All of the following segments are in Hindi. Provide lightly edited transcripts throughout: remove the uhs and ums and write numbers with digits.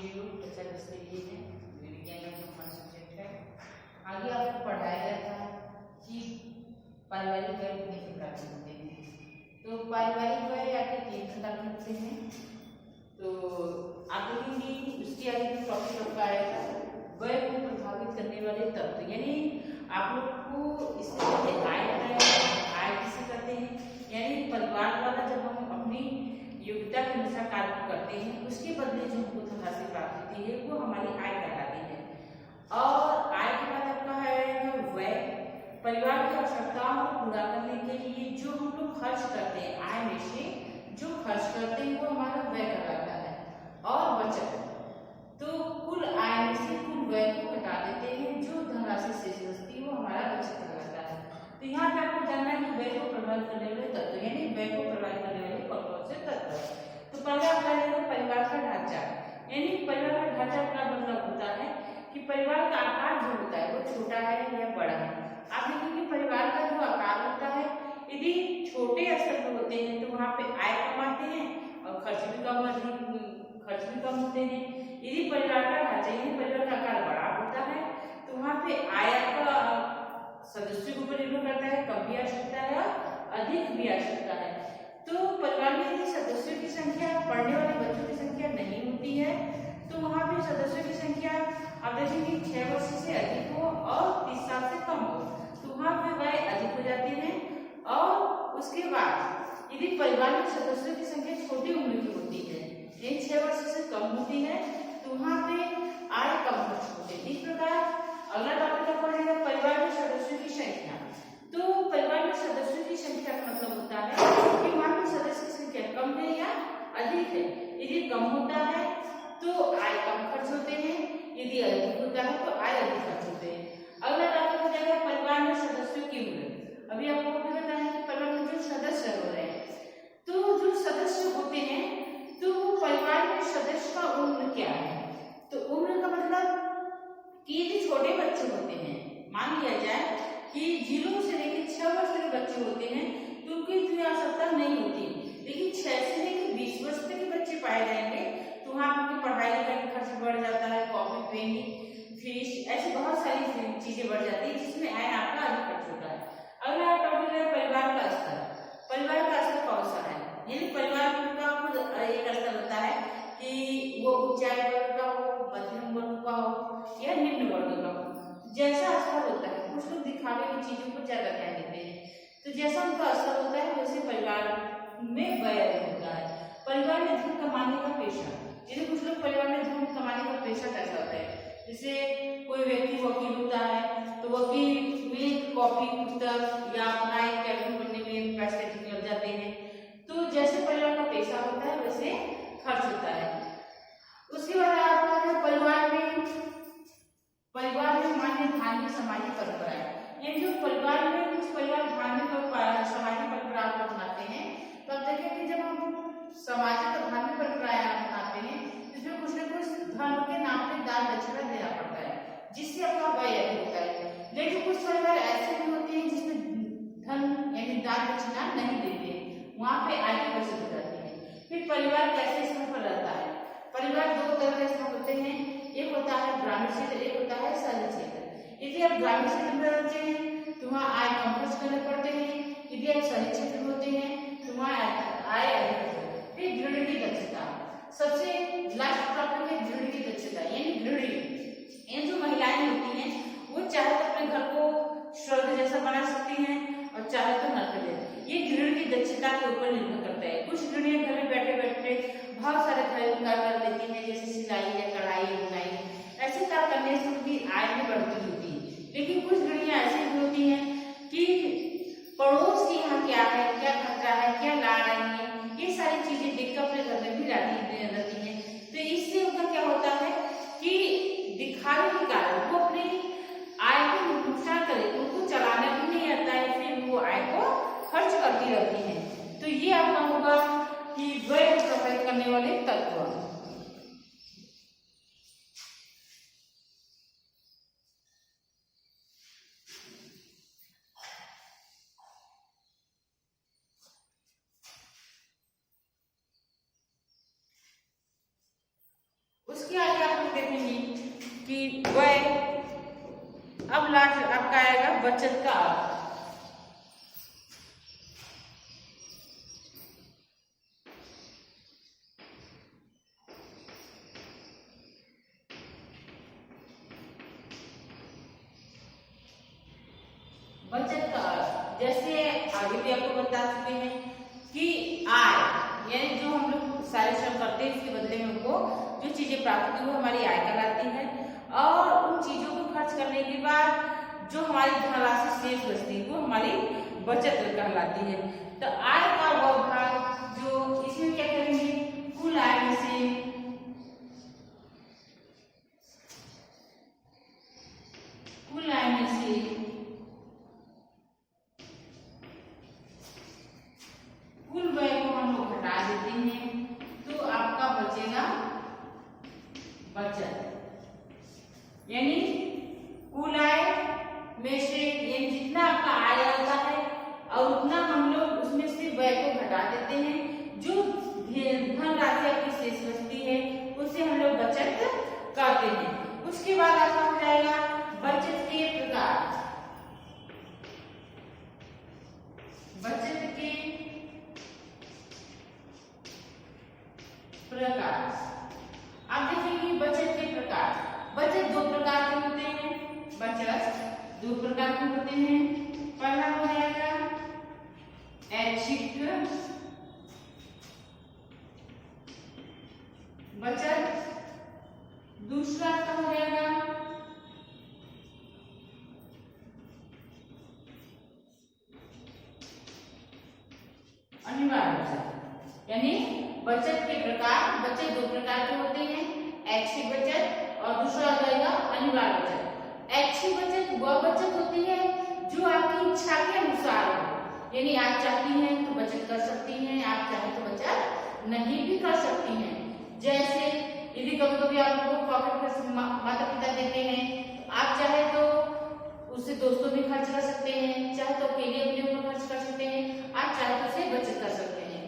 वीडियो कक्षा 10 के लिए है, विज्ञान का हमारा सब्जेक्ट है। आगे आपको पढ़ाया गया था कि पारिवारिक व्यय कितने प्रकार के होते हैं। तो पारिवारिक व्यय आपके 3 प्रकार के होते हैं। तो आप देखेंगे उसके आगे जो टॉपिक आपका आएगा व्यय को प्रभावित करने वाले तत्व, यानी आप लोग को इससे पहले आय बताया, आय किसे कहते हैं, यानी परिवार वाला जब हम अपनी योग्यता के अनुसार कार्य करते हैं उसके बदले जो हमको धनराशि प्राप्त होती है वो हमारी आय कहलाती है। और आय के बाद आपका है व्यय, परिवार की आवश्यकताओं को पूरा करने के लिए जो हम लोग खर्च करते हैं, आय में से जो खर्च करते हैं वो हमारा व्यय कहलाता है। और बचत, तो कुल आय में से कुल व्यय को घटा देते हैं, जो धनराशि शेष बचती है वो हमारा बचत कहलाता है। तो यहाँ पे आपको जानना है कि व्यय को प्रभावित करने वाले तत्व, यानी व्यय को प्रभावित करने वाले कौन कौन से तत्व। तो पहले आपका है परिवार का ढांचा, यानी परिवार का ढांचा का मतलब होता है कि परिवार का आकार जो होता है वो छोटा है या बड़ा है। आप देखेंगे परिवार का जो आकार होता है यदि छोटे स्तर पर होते हैं तो वहाँ पे आय कम आते हैं और खर्च भी कम होते हैं। यदि परिवार का ढांचा यानी परिवार का आकार बड़ा होता है तो वहाँ पे आय का सदस्यों के ऊपर निर्भर करता है, कम भी आ सकता है और अधिक भी आ सकता है। तो परिवार में यदि सदस्यों की संख्या, पढ़ने वाले बच्चों की संख्या नहीं होती है तो वहाँ पे सदस्यों की संख्या आप देखेंगे 6 वर्ष से अधिक हो और 30 साल से कम हो तो वहाँ पे व्यय अधिक हो जाते हैं। और उसके बाद यदि परिवार में सदस्यों की संख्या छोटी उम्र की होती है, यानी 6 वर्ष से कम होती है तो वहाँ पे आय कम खर्च होते हैं। इस प्रकार अगला टॉपिक आपका पढ़ेगा परिवार में सदस्यों की संख्या। तो परिवार में सदस्यों की संख्या का मतलब होता है कि वहाँ पे सदस्य की संख्या कम है या अधिक है। यदि कम होता है तो आय कम खर्च होते हैं, यदि अधिक होता है तो आय अधिक खर्च होते हैं। अगला टॉपिक हो जाएगा परिवार में सदस्यों की उम्र। अभी आपको भी बताया कि परिवार में जो सदस्य हो रहे हैं तो जो सदस्य होते हैं तो वो परिवार में सदस्य का उम्र क्या है। तो उम्र का मतलब कि यदि छोटे बच्चे होते हैं, मान लिया जाए कि 0 से लेकर 6 वर्ष के बच्चे होते हैं तो उनकी इतनी आवश्यकता नहीं होती, लेकिन 6 से लेकर 20 वर्ष तक के बच्चे पाए जाएंगे तो वहाँ उनकी पढ़ाई लिखाई का खर्च बढ़ जाता है, कॉपी पेन फीस ऐसी बहुत सारी चीजें बढ़ जाती है जिसमें आय आपका अधिक खर्च होता है। अगला टॉपिक है परिवार का स्तर। परिवार का स्तर कौन सा है, यानी परिवार का खुद एक स्तर होता है कि वो ऊंचाई वर्ग का हो, मध्यम वर्ग का हो या निम्न वर्ग का हो। जैसा स्तर होता है कुछ लोग दिखावे की चीजों को ज्यादा ध्यान देते हैं, तो जैसा उनका स्तर होता है वैसे परिवार में व्यय होता है। परिवार में धन कमाने का पेशा, यानी कुछ लोग परिवार में धन कमाने का पेशा कैसा होता है, जैसे कोई व्यक्ति वकील होता है तो वकील में कॉपी पुस्तक या अपना एक कैबिन बनने में पैसे लग जाते हैं। तो जैसे परिवार का पेशा होता है वैसे खर्च होता है। उसके बाद आपका परिवार में मान्य धार्मिक सामाजिक परंपराएं, यानी जो परिवार में कुछ परिवार धार्मिक और सामाजिक परंपराओं को अपनाते हैं। तो आप देखें कि जब हम सामाजिक और धार्मिक परंपराएं अपनाते हैं इसमें कुछ न कुछ धर्म के नाम पे दान दक्षिणा देना पड़ता है जिससे अपना व्यय होता है। लेकिन कुछ परिवार ऐसे भी होते हैं जिसमें धन यानी दान दक्षिणा नहीं देते, वहाँ पे आय की बचत हो जाती है। फिर परिवार कैसे स्थान पर रहता है, परिवार 2 तरह के स्थान होते हैं, एक होता है ग्रामीण क्षेत्र, एक होता है शहरी क्षेत्र। यदि आप ग्रामीण क्षेत्र में रहते हैं तो वहाँ आय कम खर्च करने पड़ते हैं, यदि आप शहरी क्षेत्र में होते हैं तो वहाँ आय अधिक होती है। फिर गृहिणी की दक्षता, सबसे लास्ट टॉपिक है गृहिणी की दक्षता, यानी गृहिणी ये जो महिलाएं होती हैं वो चाहे तो अपने घर को स्वर्ग जैसा बना सकती हैं और चाहे तो नरक जैसा। ये गृहिणी की दक्षता के ऊपर निर्भर करता है। कुछ गृहिणियां घर में बैठे बैठे बहुत सारे घरेलू कार्य कर लेती हैं, जैसे सिलाई या कढ़ाई बुनाई, ऐसे कार्य करने से उनकी आय में बढ़ोतरी होती है। लेकिन कुछ गृहिणियां ऐसी भी होती हैं कि पड़ोस के यहाँ क्या है, क्या खर्चा है, क्या ला रही है, ये सारी चीजें देखकर अपने घर में भी रहती हैं। तो इससे उनका क्या होता है कि दिखावे के कारण वो अपनी आय को नुकसान करे, उनको चलाना भी नहीं आता है, फिर वो आय को खर्च करती रहती है। तो ये आपका होगा कि व्यय को प्रभावित करने वाले तत्व। उसके आगे आप लोग देखेंगे कि व्यय, अब लास्ट आपका आएगा बचत का अर्थ। बचत का अर्थ जैसे आगे भी आपको बता चुके हैं कि आय, यानी जो हम लोग सारे श्रम करते हैं इसके बदले में उनको जो चीजें प्राप्त होती है वो हमारी आय कहलाती है, और उन चीजों को खर्च करने के बाद जो हमारी धनराशि शेष बचती है वो हमारी बचत कहलाती है। तो आय का वह भाग जो इसमें क्या करेंगे, कुल आय में से कुल व्यय को हम लोग घटा देते हैं, तो आपका बचेगा बचत। यानी कुल आय में से यानी जितना आपका आय आता है और उतना हम लोग उसमें से व्यय को घटा देते हैं, जो धनराशि आपकी शेष बचती है उससे हम लोग बचत करते हैं। उसके बाद आपका हो जाएगा बचत के प्रकार। बचत के प्रकार आप देखेंगे बचत के प्रकार। बचत दो प्रकार के होते हैं, बचत दो प्रकार के होते हैं। पहला हो जाएगा ऐच्छिक बचत, दूसरा आपका हो जाएगा अनिवार्य बचत। यानी बचत के प्रकार, बचत दो प्रकार के होते हैं, ऐच्छिक बचत और दूसरा हो जाएगा अनिवार्य बचत। ऐच्छिक बचत वह बचत होती है जो आपकी इच्छा के अनुसार हो, यानी आप चाहती हैं तो बचत कर सकती हैं, आप चाहे तो बचत नहीं भी कर सकती हैं। जैसे यदि कभी कभी आपको पॉकेट खर्च माता पिता देते हैं, आप चाहे तो उससे दोस्तों भी खर्च कर सकते हैं, चाहे तो अकेले अपने ऊपर खर्च कर सकते हैं, आप चाहे तो उसे बचत कर सकते हैं।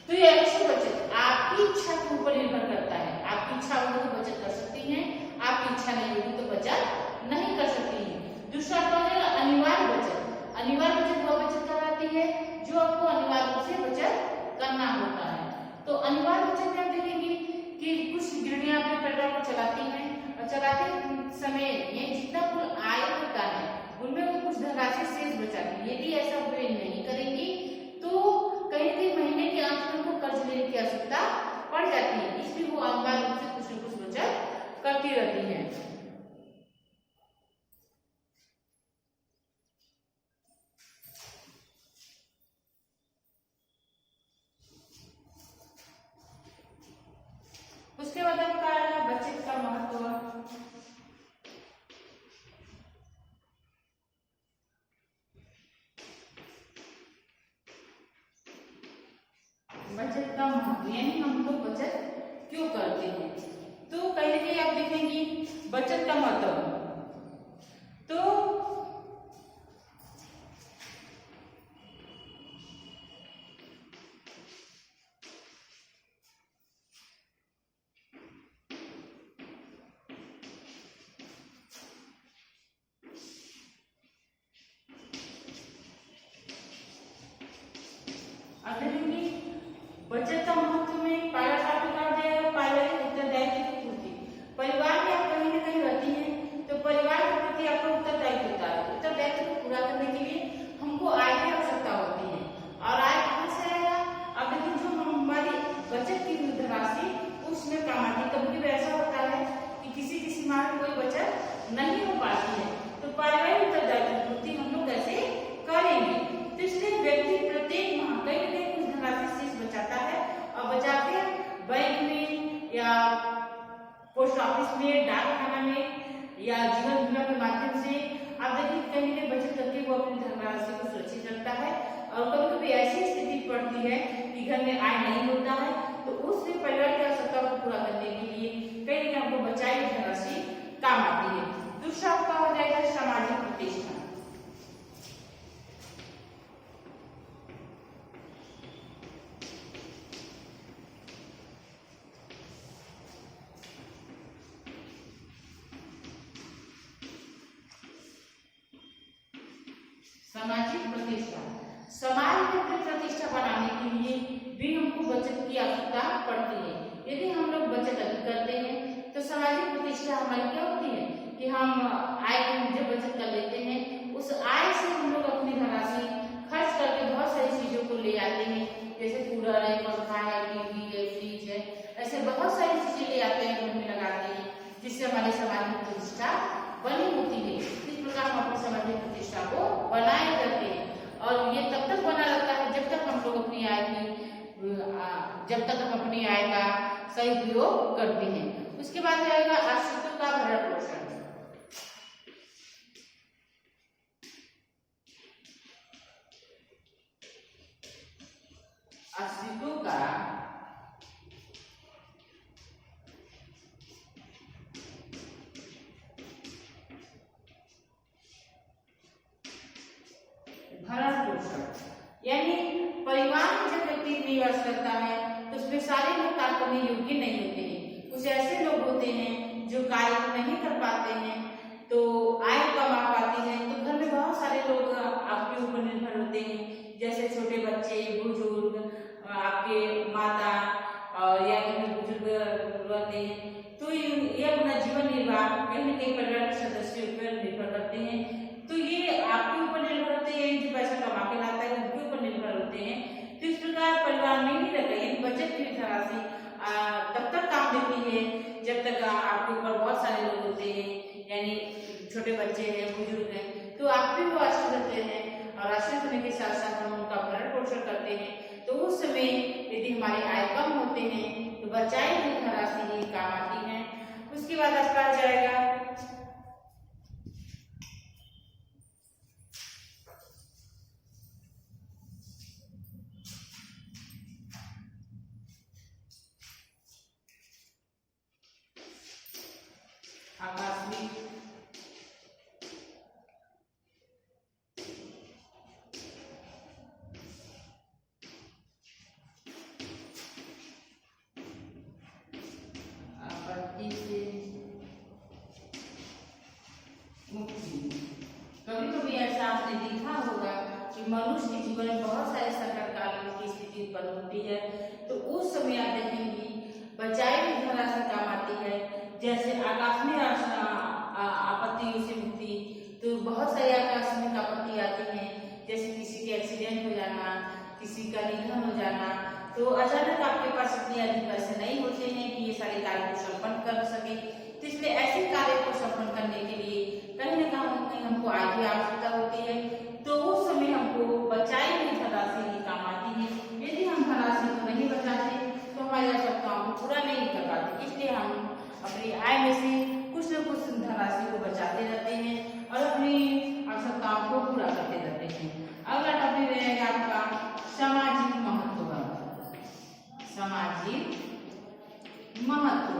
तो ये ऐच्छिक बचत आपकी इच्छा के ऊपर निर्भर करता है। आपकी इच्छा होगी तो बचत कर सकती हैं, आपकी इच्छा नहीं होगी तो बचत नहीं कर सकती हैं। दूसरा क्या है अनिवार्य बचत। अनिवार्य बचत वह बचत कहलाती है जो आपको अनिवार्य रूप से बचत करना होता है। तो अनिवार्य बचत में आप देखेंगे कि कुछ गृहिणियां अपने परिवार को चलाती हैं और चलाते समय ये जितना कुल आय होता है उनमें वो कुछ धनराशि शेष बचाती है। यदि ऐसा वे नहीं करेंगी तो कहीं कहीं महीने के अंत में उनको कर्ज लेने की आवश्यकता पड़ जाती है, इसलिए वो अनिवार्य रूप से कुछ न कुछ बचत करती रहती है। उसके बाद आपका आएगा बचत का महत्व। बचत का महत्व यानी हम लोग बचत क्यों करते हैं, तो कहीं ना कहीं आप देखेंगे बचत का महत्व। तो आप देखेंगे बचत का महत्व में पहला टॉपिक आ जाएगा पारिवारिक उत्तरदायित्व की पूर्ति। परिवार में आप कहीं ना कहीं रहती हैं तो परिवार के प्रति आपका उत्तरदायित्व होता है। उत्तरदायित्व को पूरा करने के लिए हमको आय की आवश्यकता होती है, और आय कहाँ से आएगा। अब देखिए जो हमारी बचत की धनराशि उसमें काम आती है। कभी कभी ऐसा होता है कि किसी माह में कोई बचत नहीं हो पाती है, तो पारिवारिक उत्तरदायित्व की पूर्ति हम लोग कैसे करेंगे। तो इसलिए व्यक्ति प्रत्येक माह कहीं ना कहीं कुछ धनराशि शेष बचाता है और बचा के बैंक में या पोस्ट ऑफिस में, डाकखाना में या जीवन बीमा के माध्यम से आप देखिए कहीं ना कहीं बचत करके वो अपनी धनराशि को सुरक्षित रखता है। और कभी कभी ऐसी स्थिति पड़ती है कि घर में आय नहीं होता है, तो उससे परिवार की आवश्यकता को पूरा करने के लिए कहीं ना कहीं हमको बचाई धनराशि काम आती है। दूसरा आपका हो जाएगा सामाजिक प्रतिष्ठा। सामाजिक प्रतिष्ठा, समाज में अपनी प्रतिष्ठा बनाने के लिए भी हमको बचत की आवश्यकता पड़ती है। यदि हम लोग बचत अधिक करते हैं तो सामाजिक प्रतिष्ठा हमारी क्या होती है कि हम आय की जब बचत कर लेते हैं, उस आय से हम लोग अपनी धनराशि खर्च करके बहुत सारी चीजों को ले आते हैं, जैसे कूलर है, पंखा है, टीवी है, फ्रिज है, ऐसे बहुत सारी चीजें ले आते हैं, घर में लगाते हैं, जिससे हमारी सामाजिक प्रतिष्ठा बनी होती है। इस प्रकार हम अपनी सामाजिक प्रतिष्ठा को बनाए रखते हैं और ये तब तक बना रहता है जब तक हम लोग अपनी आय का सही उपयोग करते हैं। उसके बाद आएगा अस्तित्व का भरण पोषण। अस्तित्व का भरण पोषण, यानी परिवार में जब व्यक्ति निवास करता है तो उसमें सारे लोग कार्य करने योग्य नहीं होते हैं। कुछ ऐसे लोग होते हैं जो कार्य नहीं कर पाते हैं तो आय कमा पाती है, तो घर में बहुत सारे लोग आपके ऊपर निर्भर होते हैं, जैसे छोटे बच्चे, बुजुर्ग, आपके माता और या बुजुर्ग रहते हैं, तो ये अपना जीवन निर्वाह कहीं न कहीं परिवार के सदस्यों पर निर्भर करते हैं। तो ये आपके ऊपर निर्भर होते हैं, जो पैसा कमा के लाता है उनके ऊपर निर्भर होते हैं। तो इस प्रकार परिवार में ही रहता है, बचत की धनराशि तब तक काम देती है जब तक आपके ऊपर बहुत सारे लोग होते हैं, यानी छोटे बच्चे हैं, बुजुर्ग हैं, तो आप भी वो आश्रित रहते हैं और आश्रित होने के साथ साथ हम उनका भरण पोषण करते हैं। तो उस समय यदि हमारी आय कम होते हैं तो बचाई हुई धनराशि ही काम आती है। उसके बाद आपका आ जाएगा आकस्मिक आपत्ति से मुक्ति। कभी कभी ऐसा आपने देखा होगा कि मनुष्य के जीवन में बहुत सारे संकटकालीन की स्थिति उत्पन्न होती है, तो उस समय आप देखेंगे बचाई हुई धनराशि काम आती है। जैसे आकस्मिक आपत्तियों से मुक्ति, तो बहुत सारी आकस्मिक आपत्ति आती हैं, जैसे किसी के एक्सीडेंट हो जाना, किसी का निधन हो जाना, तो अचानक आपके पास इतने अधिक पैसे नहीं होते हैं कि ये सारे कार्य को संपन्न कर सके। तो इसलिए ऐसे कार्य को संपन्न करने के लिए कहीं न कहीं हमको आय की आवश्यकता होती है, तो उस समय हमको बचाई हुई धनराशि ही काम आती है। यदि हम धनराशि को नहीं बचाते तो हमारी आवश्यकताओं को पूरा नहीं कर पाते, इसलिए हम अपनी आय में से कुछ न कुछ धनराशि को बचाते रहते हैं और अपनी आवश्यकताओं को पूरा करते रहते हैं। अगला टॉपिक रहेगा आपका सामाजिक महत्व। सामाजिक महत्व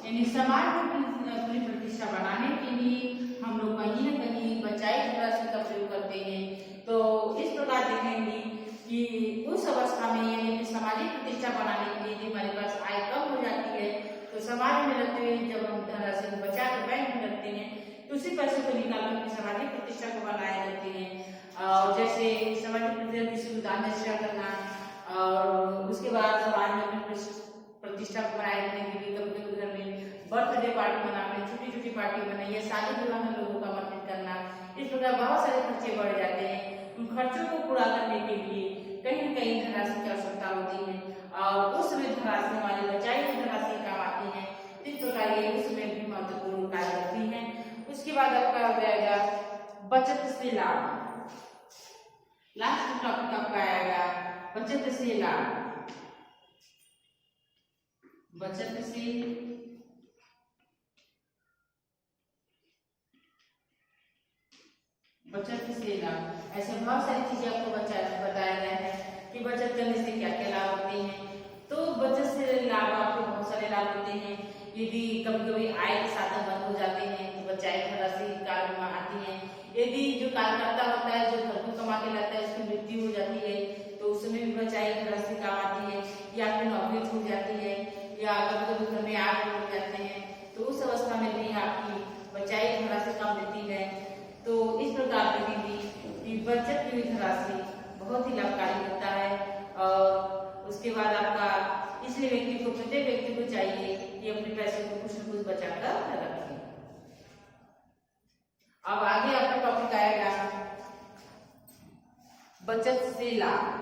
यानी समाज में अपनी प्रतिष्ठा बनाने के लिए हम लोग कहीं न कहीं बचाई धनराशि का प्रयोग करते हैं। तो इस प्रकार देखेंगे कि उस अवस्था में यानी कि सामाजिक प्रतिष्ठा बनाने के लिए हमारे पास आय कम हो जाती है, तो समाज में रहते हुए जब हम धनराशि को बचा के बैंक में रखते हैं तो उसी पैसे को निकाल कर अपनी सामाजिक प्रतिष्ठा को बनाए रखते हैं। और जैसे सामाजिक प्रतिष्ठा किसी को दान दक्षिणा करना, और उसके बाद समाज में अपनी प्रतिष्ठा को बनाए रखने के लिए कभी घर में बर्थडे पार्टी मनाना, छोटी छोटी पार्टी बनाई, शादी विवाह में लोगों का आमंत्रित करना, इस प्रकार बहुत सारे खर्चे बढ़ जाते हैं। उन खर्चों को पूरा करने के लिए कहीं न कहीं धनराशि की आवश्यकता होती है और उस समय धनराशि हमारी बचाई हुई धनराशि काम आती है। इस प्रकार ये उसमें भी महत्वपूर्ण कार्य करती है। उसके बाद आपका हो जाएगा बचत से लाभ। लास्ट टॉपिक आपका आएगा बचत से लाभ। बचत से लाभ, ऐसे बहुत सारी चीजें आपको बताया गया है कि बचत करने से क्या क्या लाभ होते हैं। तो बचत से लाभ आपको बहुत सारे लाभ होते हैं। यदि कभी कभी आय के साधन बंद हो जाते हैं तो बचाई धनराशि कार्य में आती है। यदि जो कार्यकर्ता होता है, जो घर को कमा के लाता है, उसकी मृत्यु हो जाती है तो उस समय भी बचाई धनराशि काम आती है, या फिर नौकरी छूट जाती है, या कभी कभी घर में आग लग जाते हैं तो उस अवस्था में भी आपकी बचाई धनराशि काम देती है। तो इस प्रकार देखेंगे कि बचत की धनराशि बहुत ही लाभकारी होता है। और उसके बाद आपका इसलिए व्यक्ति को, प्रत्येक व्यक्ति को चाहिए कि अपने पैसे को कुछ न कुछ बचाकर रखें। अब आगे आपका टॉपिक आएगा बचत से लाभ।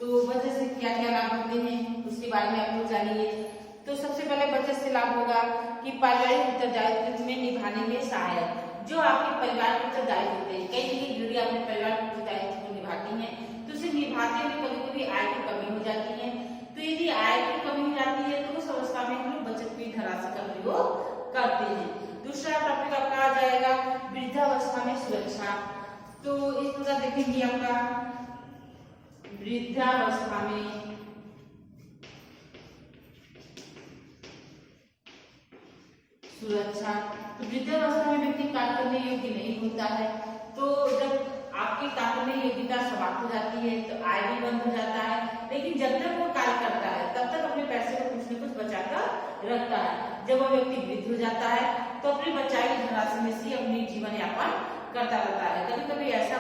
तो बचत से क्या क्या लाभ होते हैं उसके बारे में आप लोग जानिए। तो सबसे पहले बचत से लाभ होगा कि पारिवारिक उत्तरदायित्व में निभाने में सहायक। जो आपके परिवार के उत्तरदायित्व होते हैं, कई दीदी अपने परिवार के उत्तरदायित्व को निभाती हैं, तो उसे निभाते हुए कभी कभी आय की कमी हो जाती है। तो यदि आय की कमी हो जाती है तो उस अवस्था में हम लोग बचत की धनराशि का प्रयोग करते हैं। दूसरा टॉपिक आपका आ जाएगा वृद्धावस्था में सुरक्षा। तो इस प्रकार देखेंगे आपका वृद्धावस्था में सुरक्षा। तो वृद्धावस्था में व्यक्ति कार्य करने योग्य नहीं होता है। तो जब आपकी कार्य करने योग्यता समाप्त हो जाती है तो आय भी बंद हो जाता है, लेकिन जब तक वो कार्य करता है तब तक अपने पैसे को कुछ न कुछ बचाकर रखता है। जब वो व्यक्ति वृद्ध हो जाता है तो अपनी बचाई धनराशि में से अपनी जीवन यापन करता रहता है। कभी कभी ऐसा